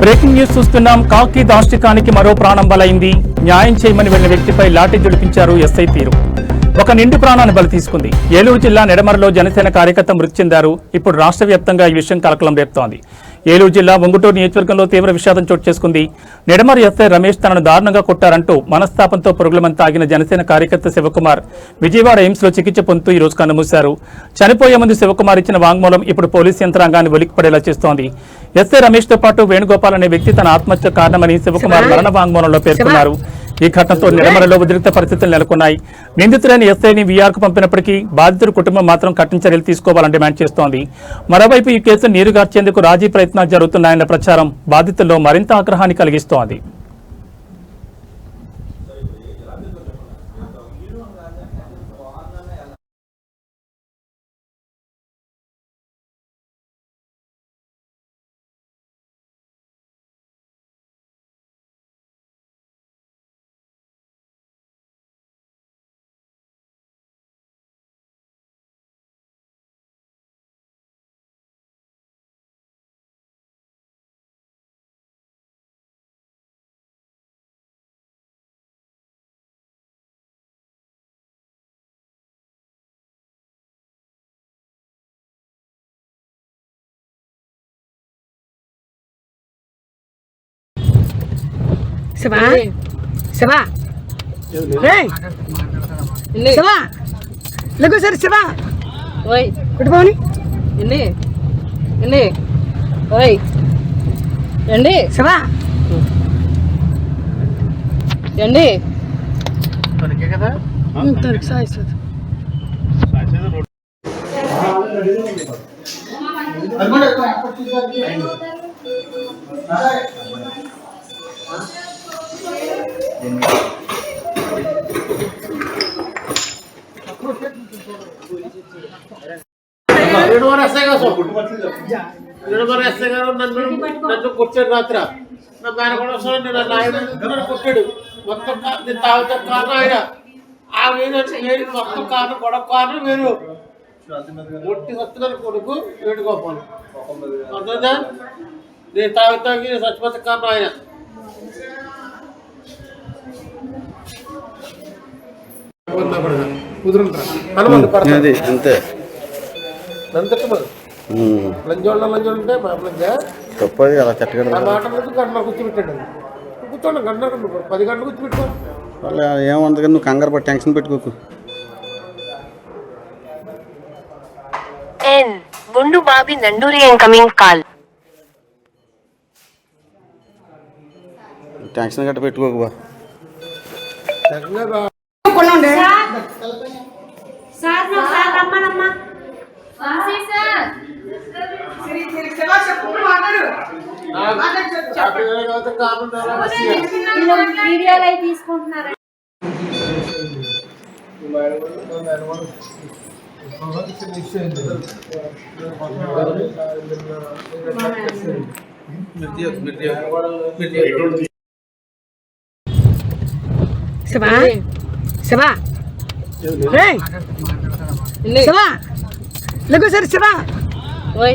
Breaking news చూస్తున్నాం. కాకి దాష్టికానికి మరో ప్రాణం బలైంది. న్యాయం చేయమని వెళ్లిన వ్యక్తిపై లాఠీ జడిపించారు ఎస్ఐ తీరు. ఒక నిండు ప్రాణాన్ని బలి తీసుకుంది. ఏలూరు జిల్లా నెడమరలో జనసేన కార్యకర్త మృతి చెందారు. ఇప్పుడు రాష్ట్ర వ్యాప్తంగా ఈ విషయం కలకలం రేపుతోంది. ఏలూరు జిల్లా ఉంగుటూరు నియోజకవర్గంలో తీవ్ర విషాదం చోటు చేసుకుంది. నెడమర ఎస్ఐ రమేష్ తనను దారుణంగా కొట్టారంటూ మనస్తాపంతో పురుగులమంతా ఆగిన జనసేన కార్యకర్త శివకుమార్ విజయవాడ ఎయిమ్స్ లో చికిత్స పొందుతూ ఈ రోజు కన్నుమూశారు. చనిపోయే ముందు శివకుమార్ ఇచ్చిన వాంగ్మూలం ఇప్పుడు పోలీసు యంత్రాంగాన్ని ఉలిక్కిపడేలా చేస్తోంది. ఎస్ఐ రమేష్ తో పాటు వేణుగోపాల్ అనే వ్యక్తి తన ఆత్మహత్య కారణమని శివకుమార్ మరణ వాంగ్మూలంలో పేర్కొన్నారు. ఈ ఘటనతో నెడమరలో ఉద్రిక్త పరిస్థితులు నెలకొన్నాయి. నిందితులైన ఎస్ఐని వీఆర్కు పంపినప్పటికీ బాధితుడి కుటుంబం మాత్రం కఠిన చర్యలు తీసుకోవాలని డిమాండ్ చేస్తోంది. మరోవైపు ఈ కేసును నీరుగార్చేందుకు రాజీ ప్రయత్నాలు జరుగుతున్నాయన్న ప్రచారం బాధితుల్లో మరింత ఆగ్రహాన్ని కలిగిస్తోంది. శివా శివా శివా లఘు సార్ శివా ఓయ్ కుటుంబాన్ని ఎన్ని ఎన్ని ఓయ్ రండి శివా రండి సాయిస్తుంది నన్ను కొట్టాడు రాత్రి నా మేన కూడా వస్తాడు నన్ను ఆయన కొట్టాడు మొత్తం నేను తాగుతా కారణం ఆయన ఆ వేరు మొత్తం కారణం గొడవ కారణం వేరు ఒట్టి సత్తుగారి కొడుకు వేణుగోపాల్ అర్థందా నేను తాగుతాకి చచ్చిపోతే కారణం ఆయన అంతే లంజోళ్ళంటే తప్పది అలా చెట్టగడ ఆ మాట గంటలో కూర్చోబెట్టాడు కూర్చోండి గంటలో 10 గంటలు కూర్చోబెట్టుకో ఏమంతగా నువ్వు కంగారు పట్టి టెన్షన్ పెట్టుకోకు. గుండు Bobby Nanduri incoming call. Tension గట్ట పెట్టుకోకు బా. తీసుకుంటున్నారు శివా శివా శివా లఘు సార్ శివా